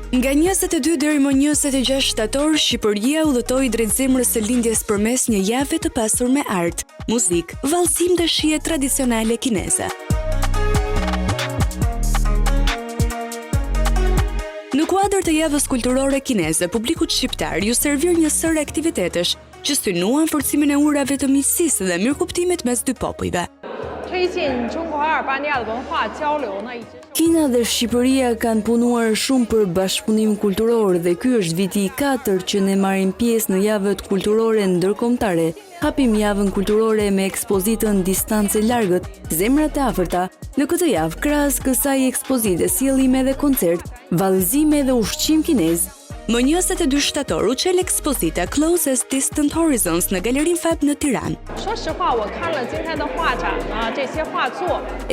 Nga 22 deri më 26 shtator, Shqipëria udhëtoi drejt zemrës së lindjes përmes një jave të pasur me art, muzikë, vallëzim dhe shije tradicionale kineze. Në kuadër të javës kulturore kineze, publikut shqiptar ju servir një sër aktivitetesh që synuan forcimin e urave të miqësisë dhe mirëkuptimit mes dy popujve. Kina dhe Shqipëria kanë punuar shumë për bashkëpunim kulturor dhe ky është viti i 4 që ne marrim pjesë në javët kulturore ndërkombëtare. Hapim javën kulturore me ekspozitën Distance largët, zemrat e afërta. Në këtë javë, krahas kësaj ekspozite, sjellim edhe koncert, vallëzime dhe ushqim kinez. Më 22 shtator u çel ekspozita Closest Distant Horizons në Galerinë Fab në Tiranë.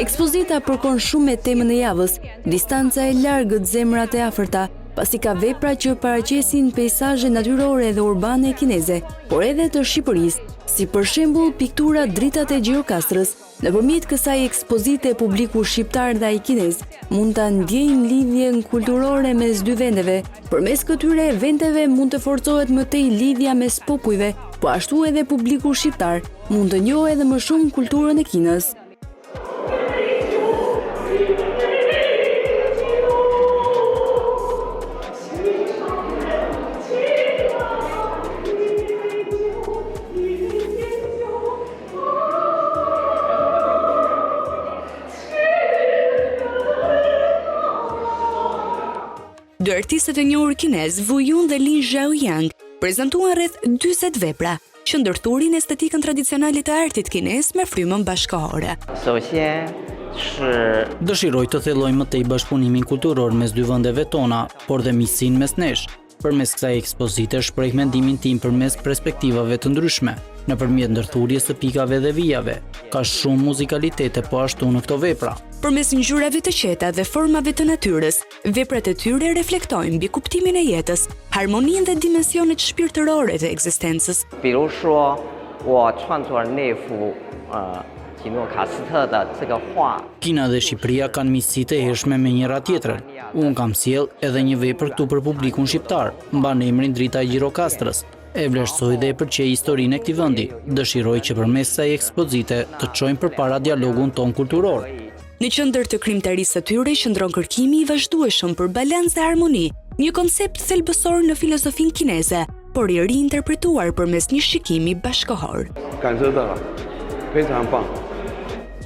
Ekspozita përkon shumë me temën e javës, distanca e largët, zemrat e afërta, pasi ka vepra që paraqesin peizazhe natyrore dhe urbane kineze, por edhe të Shqipërisë, si për shembull piktura Dritat e Gjirokastrës. Nëpërmjet kësaj ekspozite, publiku shqiptar dhe ai kinez mund ta ndjejnë lidhjen kulturore mes dy vendeve. Përmes këtyre eventeve mund të forcohet më tej lidhja mes popujve, po ashtu edhe publiku shqiptar mund të njohë edhe më shumë kulturën e Kinës. Dy artistët e njohur kinez, Wu Yun dhe Lin Zhaoyang, prezantuan rreth 40 vepra që ndërthurin estetikën tradicionale të artit kinez me frymën bashkëkohore. Dëshiroj të thelloj më tej bashkëpunimin kulturor mes dy vendeve tona, por dhe miqësinë mes nesh. Përmes kësaj ekspozite shpreh mendimin tim përmes perspektivave të ndryshme, nëpërmjet ndërthurjes së pikave dhe vijave. Ka shumë muzikalitete po ashtu në këto vepra. Përmes ngjyrave të qeta dhe formave të natyrës, veprat e tyre reflektojnë mbi kuptimin e jetës, harmoninë dhe dimensionet shpirtërore të ekzistencës. Kina dhe Shqipëria kanë miqësi të hershme me njëra tjetrën. Unë kam sjell edhe një vepër këtu për publikun shqiptar, mban emrin Drita e Gjirokastrës. E vlerësoj dhe e përqej historinë e këtij vendi. Dëshiroj që përmes kësaj ekspozite të çojmë përpara dialogun ton kulturor. Në qendër të krijimtarisë së tyre qëndron kërkimi i vazhdueshëm për balancë dhe harmoni, një koncept thelbësor në filozofinë kineze, por i riinterpretuar përmes një shikimi bashkëkohor.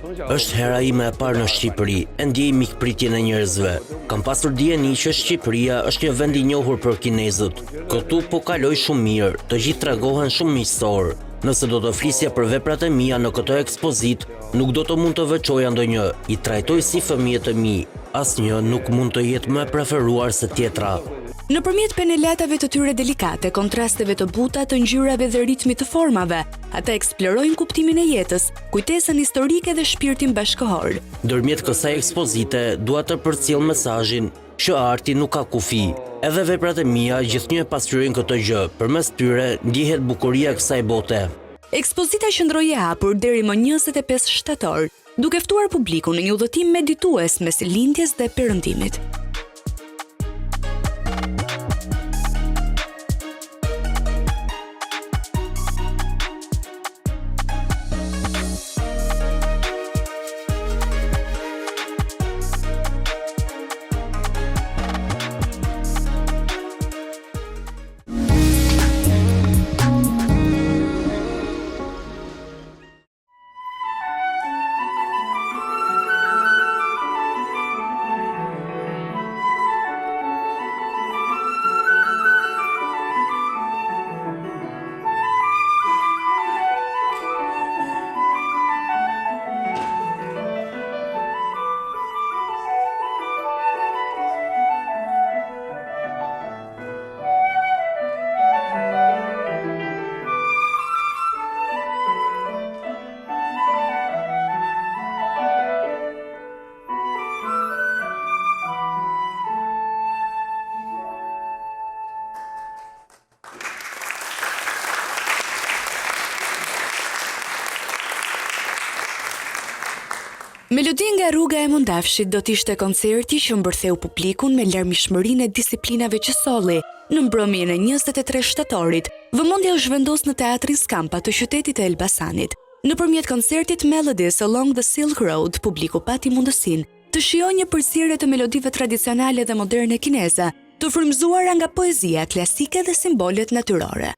Është hera ime e parë në Shqipëri, e ndjej mikpritjen e njerëzve. Kam pasur dijeni që Shqipëria është një vend i njohur për kinezët. Këtu po kaloj shumë mirë, të gjithë tregohen shumë miqësor. Nëse do të flisja për veprat e mia në këtë ekspozit, nuk do të mund të veçoja ndonjë, i trajtoj si fëmijët e mi. Asnjë nuk mund të jetë më e preferuar se tjetra. Nëpërmjet penelatave të tyre delikate, kontrasteve të buta të ngjyrave dhe ritmit të formave, ata eksplorojnë kuptimin e jetës, kujtesën historike dhe shpirtin bashkëkohor. Ndërmjet kësaj ekspozite, dua të përcjell mesazhin që arti nuk ka kufi. Edhe veprat e mia gjithnjë e pasqyrojnë këtë gjë, përmes tyre ndihet bukuria e kësaj bote. Ekspozita qëndroi e hapur deri më 25 shtator, duke ftuar publikun në një udhëtim meditues mes lindjes dhe perëndimit. Melodi nga rruga e Mundafshit do t'ishte koncerti që mbërtheu publikun me larmishmërinë e disiplinave që solli. Në mbrëmjen e 23 shtatorit, vëmendja u zhvendos në teatrin Skampa të qytetit e Elbasanit. Nëpërmjet koncertit Melodies Along the Silk Road, publiku pati mundësinë të shijojë një përzierje të melodive tradicionale dhe moderne kineze, të frymëzuara nga poezia klasike dhe simbolet natyrore.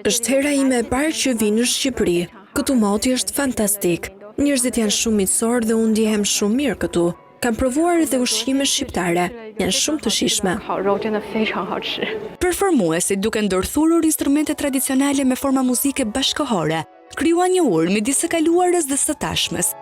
Është hera ime e parë që vi në Shqipëri. Këtu moti është fantastik. Njerëzit janë shumë miqësor dhe unë ndihem shumë mirë këtu. Kam provuar edhe ushqime shqiptare, janë shumë të shijshme. Performuesit duke ndërthurur instrumente tradicionale me forma muzike bashkëkohore, krijuan një urë midis së kaluarës dhe së tashmes.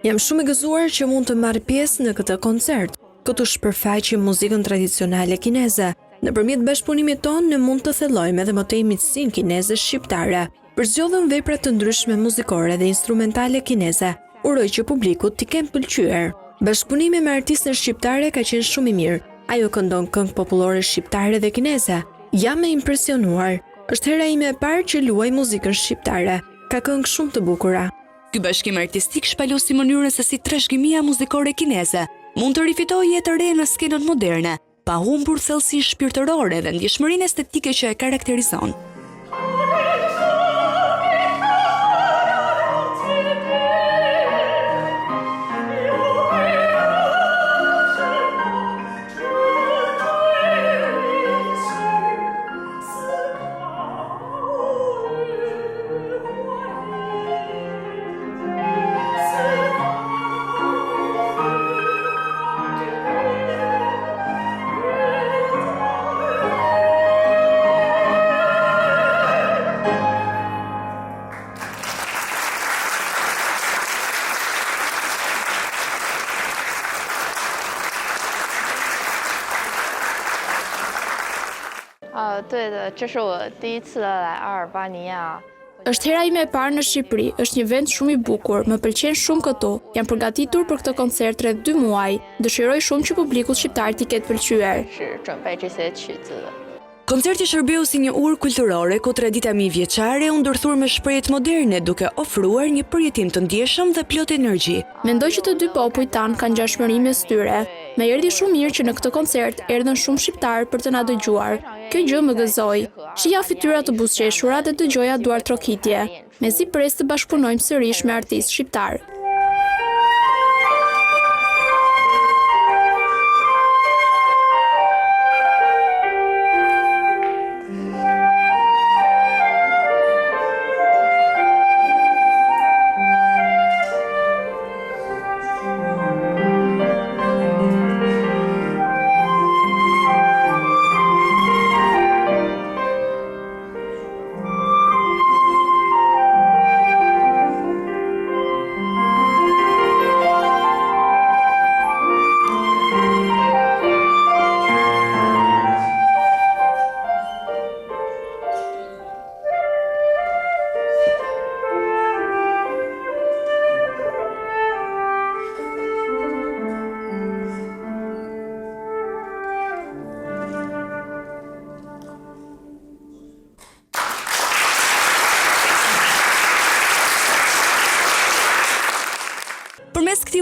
Jam shumë e gëzuar që mund të marr pjesë në këtë koncert. Këtu shpërfaqim muzikën tradicionale kineze. Nëpërmjet bashkëpunimit tonë ne mund të thellojmë edhe më tej miqësinë kineze shqiptare. Përzgjodhëm vepra të ndryshme muzikore dhe instrumentale kineze. Uroj që publikut t'i kenë pëlqyer. Bashkëpunimi me artistën shqiptare ka qenë shumë i mirë. Ajo këndon këngë popullore shqiptare dhe kineze. Jam e impresionuar. Është hera ime e parë që luaj muzikën shqiptare. Ka këngë shumë të bukura. Ky bashkim artistik shpalosi mënyrën se si trashëgimia muzikore kineze mund të rifitojë jetë të re në skenën moderne, pa humbur thellësinë shpirtërore dhe ndjeshmërinë estetike që e karakterizon. Është hera ime e parë në Shqipëri, është një vend shumë i bukur, më pëlqen shumë këtu. Jam përgatitur për këtë koncert rreth 2 muaj. Dëshiroj shumë që publikut shqiptar t'i ketë pëlqyer. Koncerti shërbeu si një urë kulturore ku tradita mijëvjeçare u ndërthur me shprehje moderne duke ofruar një përjetim të ndjeshëm dhe plot energji. Mendoj që të dy popujt tanë kanë ngjashmëri mes tyre. Më erdhi shumë mirë që në këtë koncert erdhën shumë shqiptar për të na dëgjuar. Kjo gjë më gëzoi. Shija fytyra të buzëqeshura dhe dëgjoja duar trokitje. Mezi pres të bashkëpunojmë sërish me artistë shqiptar.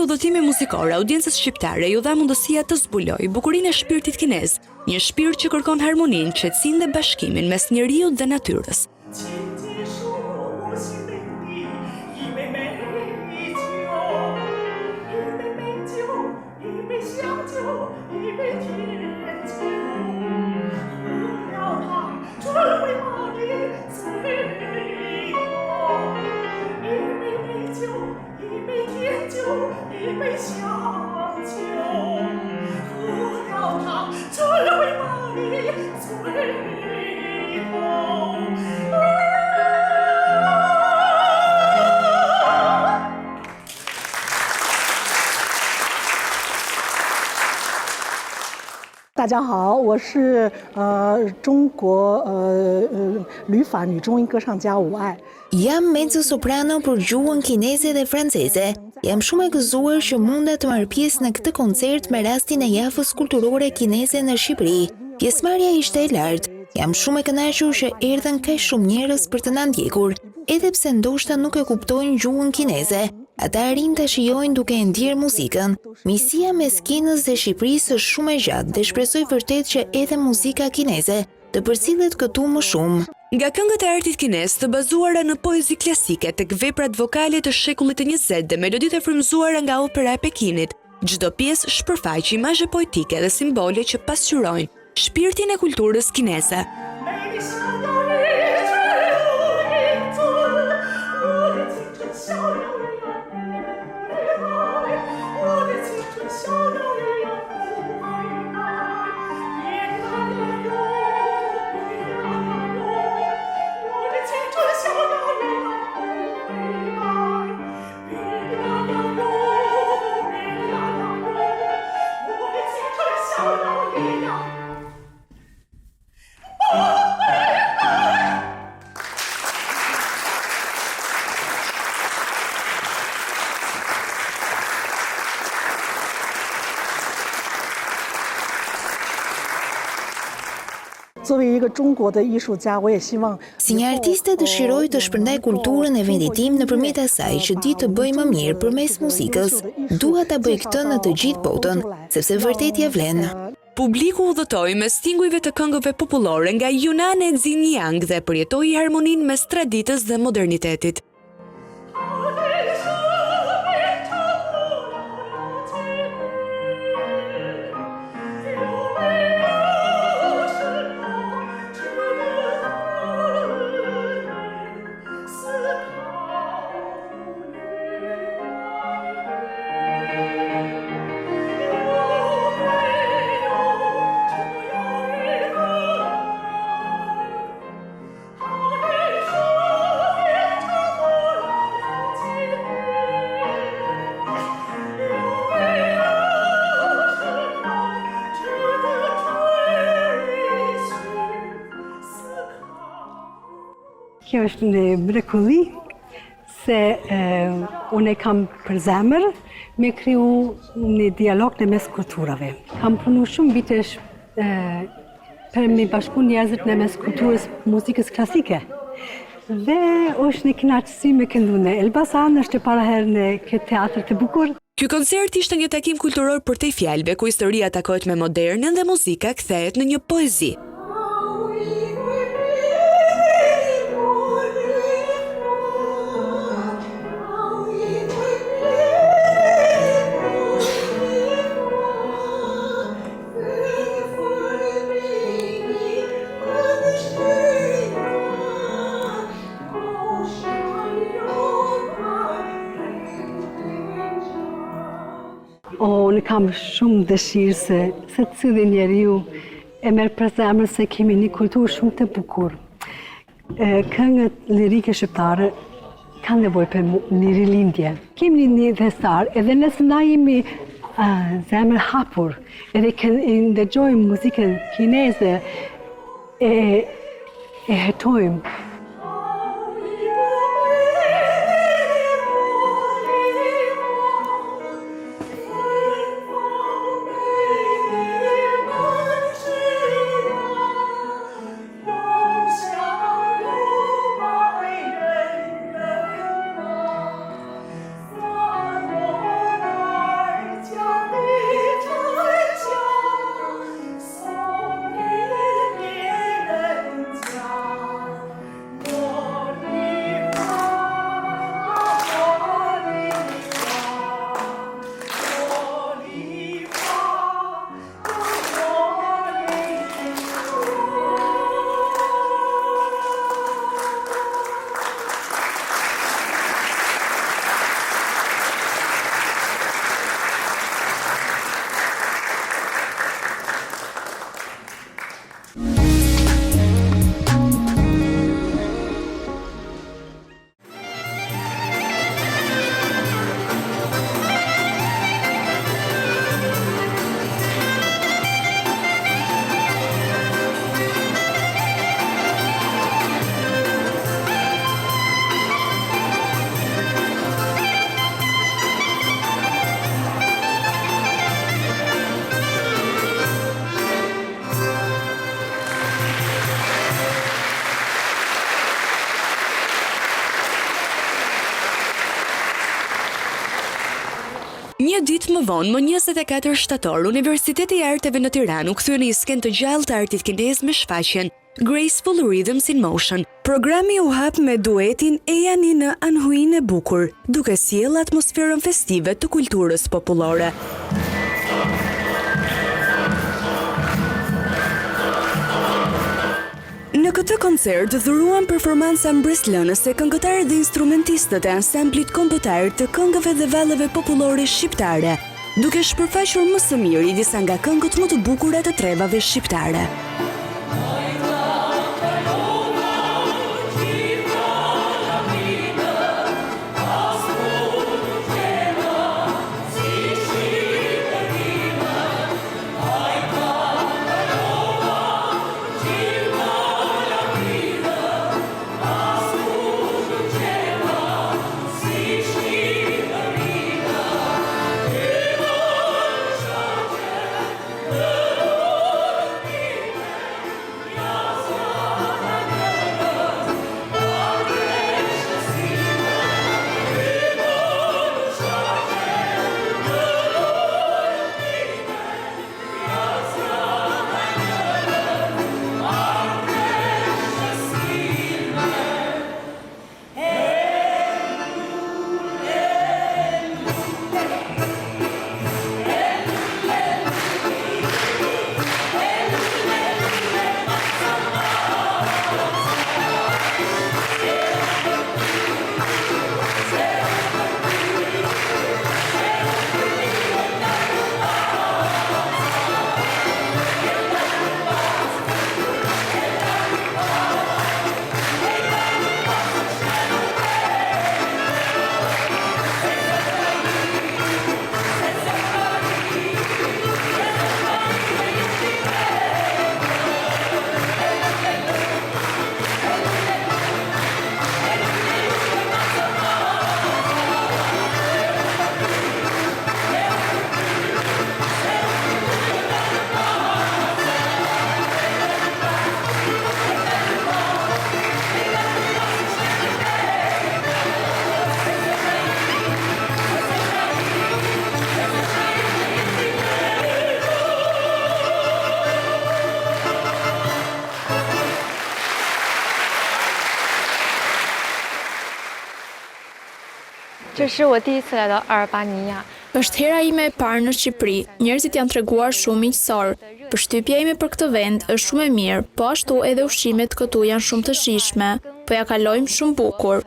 udhëtimi muzikor audiencës shqiptare ju dha mundësia të zbulojë bukurinë e shpirtit kinez, një shpirt që kërkon harmoninë, qetësinë dhe bashkimin mes njeriut dhe natyrës.大家好，我是中国旅法女中音歌唱家吴爱。 Jam mezzo-soprano për gjuhën kineze dhe franceze. Jam shumë e gëzuar që munda të marr pjesë në këtë koncert me rastin e javës kulturore kineze në Shqipëri. Pjesëmarrja ishte e lartë. Jam shumë e kënaqur që erdhën kaq shumë njerëz për të na ndjekur, edhe pse ndoshta nuk e kuptojnë gjuhën kineze. Ata arrin ta shijojnë duke e ndjer muzikën. Misia mes Kinës dhe Shqipërisë është shumë e gjatë dhe shpresoj vërtet që edhe muzika kineze të përcillet këtu më shumë. Nga këngët e artit kinez të bazuara në poezi klasike tek veprat vokale të shekullit të 20 dhe meloditë e frymëzuara nga opera e Pekinit, çdo pjesë shpërfaq imazhe poetike dhe simbole që pasqyrojnë shpirtin e kulturës kineze. Si një artiste dëshiroj të shpërndaj kulturën e vendit tim nëpërmjet asaj që di të bëj më mirë përmes muzikës. Dua ta bëj këtë në të gjithë botën, sepse vërtet ja vlen. Publiku udhëtoi mes tingujve të këngëve popullore nga Yunnan e Xinjiang dhe përjetoi harmoninë mes traditës dhe modernitetit. Kjo është një mrekulli se unë kam për zemër me kriju një dialog në mes kulturave. Kam punu shumë vitesh për me bashku njerëzit në mes kulturës muzikës klasike. Dhe është një kënaqësi me këndu në Elbasan, është e para herë në këtë teatr të bukur. Ky koncert ishte një takim kulturor për te fjalëve, ku historia takohet me modernën dhe muzika kthehet në një poezi. Unë kam shumë dëshirë se cili njeriu e merr për zemër se kemi një kulturë shumë të bukur. Këngët lirike shqiptare kanë nevojë për një rilindje. Kemi një dhestar, edhe nëse na jemi zemër hapur, edhe ndëgjojmë muzikën kineze, e hetojmë. Një ditë më vonë, më 24 shtator, Universiteti i Arteve në Tiranë u kthye në një skenë të gjallë të artit kinez me shfaqjen Graceful Rhythms in Motion. Programi u hap me duetin Ejani në Anhuin e bukur, duke sjellë atmosferën festive të kulturës popullore. Në këtë koncert dhuruan performanca mbreslënëse këngëtarët dhe instrumentistët e ansamblit kombëtar të këngëve dhe vallëve popullore shqiptare, duke shpërfaqur më së miri disa nga këngët më të bukura të trevave shqiptare. Është hera ime e parë në Shqipëri. Njerëzit janë treguar shumë miqësor. Përshtypja ime për këtë vend është shumë e mirë, po ashtu edhe ushqimet këtu janë shumë të shijshme, po ja kalojmë shumë bukur.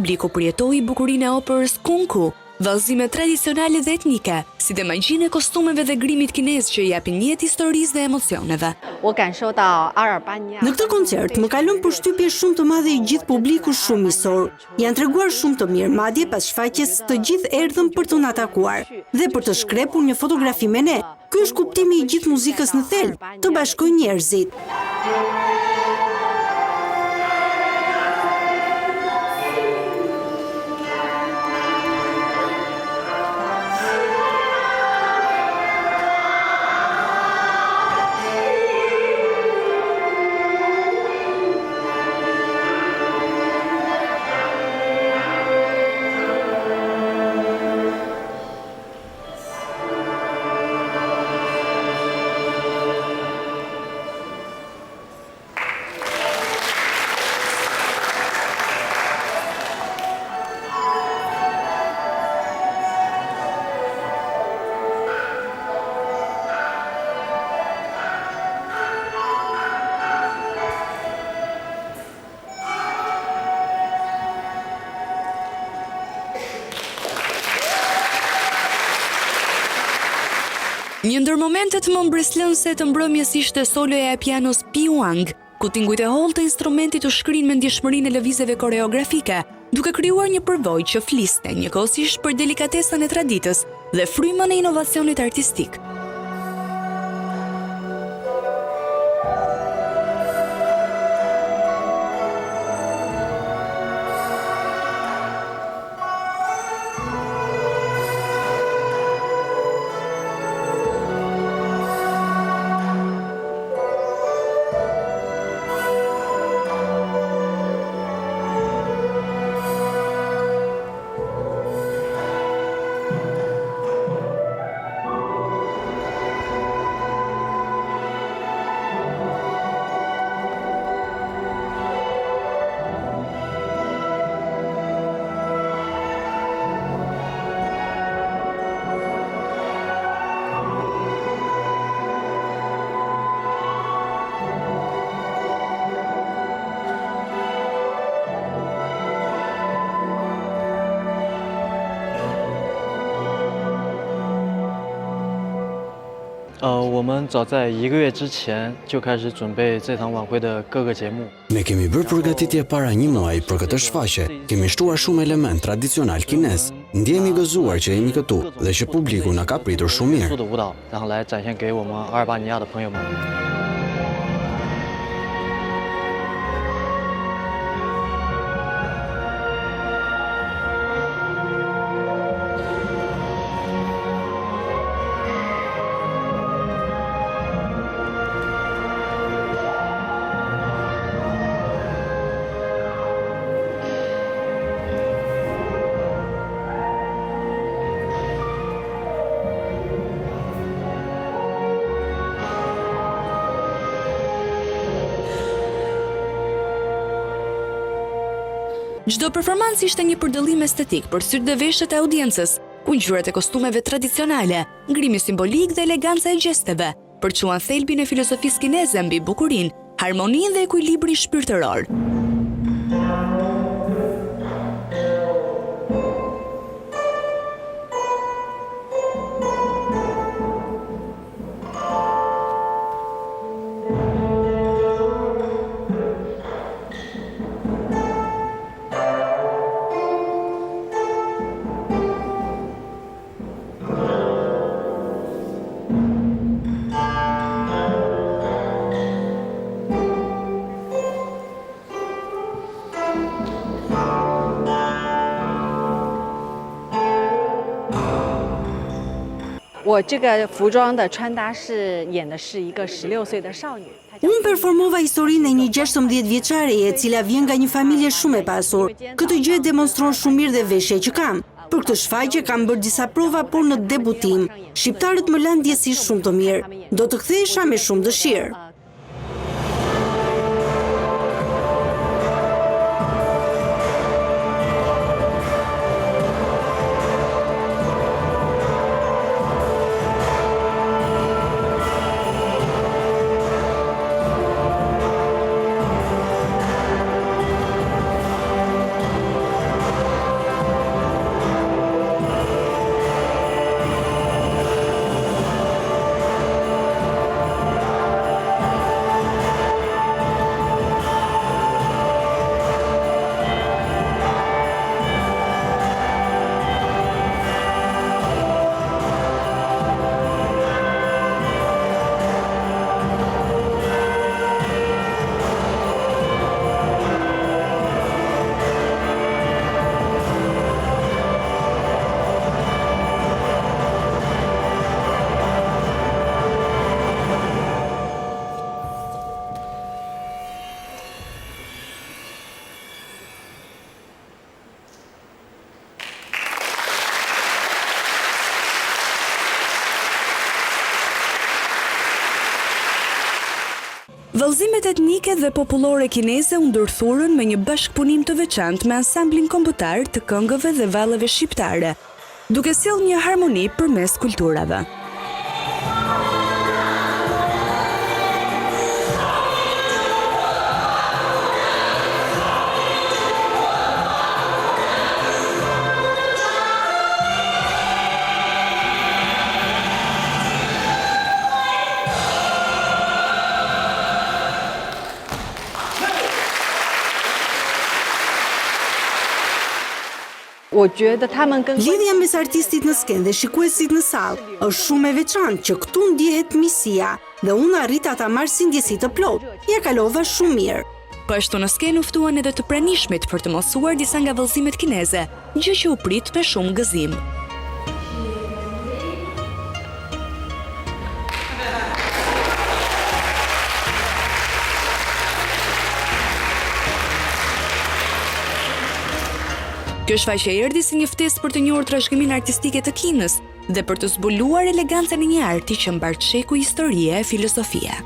Publiku përjetoi bukurinë e operës Kung Fu, vallëzime tradicionale dhe etnike, si dhe magjinë e kostumeve dhe grimit kinez që i japin jetë historisë dhe emocioneve. Në këtë koncert më kalon përshtypje shumë të madhe i gjithë publiku shumë miqësor. Janë treguar shumë të mirë, madje pas shfaqjes të gjithë erdhën për të na takuar dhe për të shkrepur një fotografi me ne. Ky është kuptimi i gjithë muzikës në thelb, të bashkojë njerëzit. Një ndër momentet më mbreslënëse të mbrëmjes ishte soloja e pianos Piwang, ku tingujt e hollë të instrumentit u shkrin me ndjeshmërinë e lëvizjeve koreografike, duke krijuar një përvojë që fliste njëkohësisht për delikatesën e traditës dhe frymën e inovacionit artistik. 我们早在1个月之前就开始准备这场晚会的各个节目。 Ne kemi bërë përgatitje para një muaji për këtë shfaqje. Kemi shtuar shumë element tradicional kinez. Ndjehemi gëzuar që jemi këtu dhe që publiku na ka pritur shumë mirë. 的舞蹈，然后来展现给我们阿尔巴尼亚的朋友们。 Çdo performancë ishte një përdallim estetik për sytë dhe veshët e audiencës, ku ngjyrat e kostumeve tradicionale, ngrimi simbolik dhe eleganca e gjesteve, përçuan thelbin e filozofisë kineze mbi bukurinë, harmoninë dhe ekuilibrin shpirtëror.我这个服装的穿搭是演的是一个16岁的少女。 Unë performova historinë e një 16 vjeçare e cila vjen nga një familje shumë e pasur. Këtë gjë demonstron shumë mirë dhe veshja që kam. Për këtë shfaqje kam bërë disa prova, por në debutim, shqiptarët më lanë ndjesi shumë të mirë. Do të kthehesha me shumë dëshirë. Vallëzimet etnike dhe popullore kineze u ndërthurën me një bashkëpunim të veçantë me ansamblin kombëtar të këngëve dhe vallëve shqiptare, duke sjellë një harmoni përmes kulturave. Lidhja mes artistit në skenë dhe shikuesit në sallë është shumë e veçantë që këtu ndjehet misia dhe unë arrita ta marr si ndjesi të plotë. Ja kalova shumë mirë. Po ashtu në skenë u ftuan edhe të pranishmit për të mosuar disa nga vallëzimet kineze, gjë që u prit me shumë gëzim. Kjo shfaqje erdhi si një ftesë për të njohur trashëgiminë artistike të Kinës dhe për të zbuluar elegancën e një arti që mbar sheku historie e filozofie.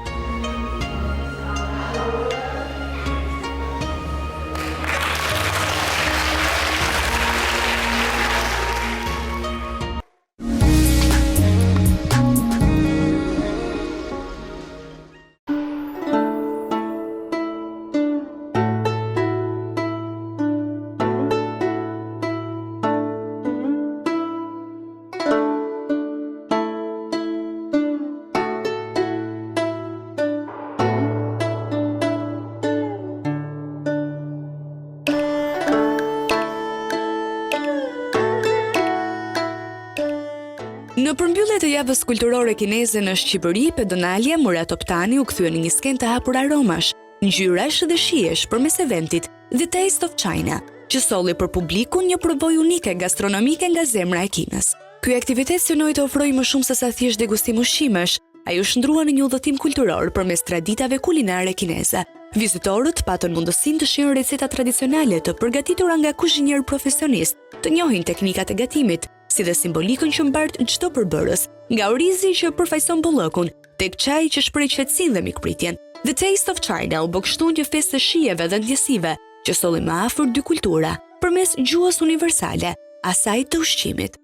Në përmbyllje të javës kulturore kineze në Shqipëri, pedonalia Murat Optani u kthye në një skenë të hapur aromash, ngjyrash dhe shijesh përmes eventit The Taste of China, që solli për publikun një provojë unike gastronomike nga zemra e Kinës. Ky aktivitet synoi të ofrojë më shumë se sa thjesht degustim ushqimesh, ai u shndrua në një udhëtim kulturor përmes traditave kulinare kineze. Vizitorët patën mundësinë të shihen receta tradicionale të përgatitura nga kuzhinier profesionist, të njohin teknikat e gatimit, si dhe simbolikën që mbart çdo përbërës, nga orizi që përfaqëson bollokun, tek çaji që shpreh qetësinë dhe mikpritjen. The Taste of China u bë kështu një festë të shijeve dhe ndjesive, që solli më afër dy kultura, përmes gjuhës universale, asaj të ushqimit.